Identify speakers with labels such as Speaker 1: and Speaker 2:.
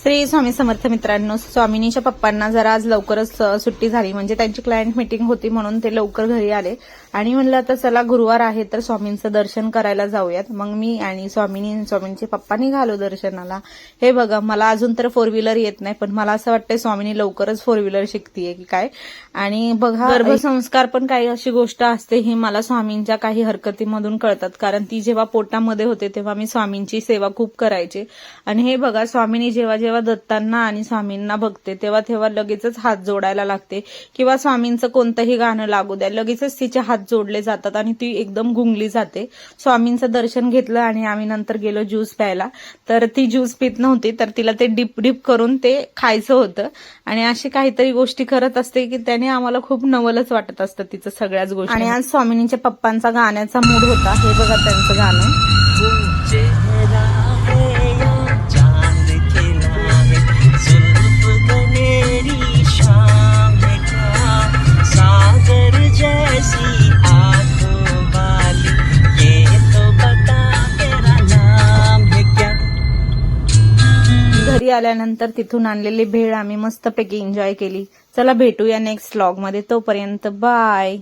Speaker 1: श्री स्वामी समर्थ मित्रांनो, स्वामिनीच्या पप्पांना जरा आज लवकरच सुट्टी झाली, म्हणजे त्यांची क्लायंट मीटिंग होती म्हणून ते लवकर घरी आले आणि म्हणलं आता चला गुरुवार आहे तर स्वामींचं दर्शन करायला जाऊयात. मग मी आणि स्वामींचे पप्पा निघालो दर्शनाला. हे बघा, मला अजून तर 4 व्हीलर येत नाही, पण मला असं वाटतंय स्वामिनी लवकरच 4 व्हीलर शिकतीये की काय. आणि बघा, गर्भसंस्कार पण काही अशी गोष्ट असते ही मला स्वामींच्या काही हरकतीमधून कळतात, कारण ती जेव्हा पोटामध्ये होते तेव्हा मी स्वामींची सेवा खूप करायचे. आणि हे बघा, स्वामीनी जेव्हा जेव्हा दत्तांना आणि स्वामींना बघते तेव्हा तेव्हा लगेचच हात जोडायला लागते, किंवा स्वामींचं कोणतंही गाणं लागू द्या लगेचच तिचे हात जोडले जातात आणि ती एकदम गुंगली जाते. स्वामींचं दर्शन घेतलं आणि आम्ही नंतर गेलो ज्यूस प्यायला. तर ती ज्यूस पित नव्हती, तर तिला ते डिप डिप करून ते खायचं होतं. आणि अशी काहीतरी गोष्टी करत असते की त्याने आम्हाला खूप नवलच वाटत असतं तिचं सगळ्याच गोष्टी. आणि आज स्वामिनीच्या पप्पांचा गाण्याचा मूड होता. हे बघा त्यांचं गाणं. घरी आल्यानंतर तिथून आणलेली भेळ आम्ही मस्तपैकी एन्जॉय केली. चला भेटूया नेक्स्ट व्लॉग मध्ये. तोपर्यंत बाय.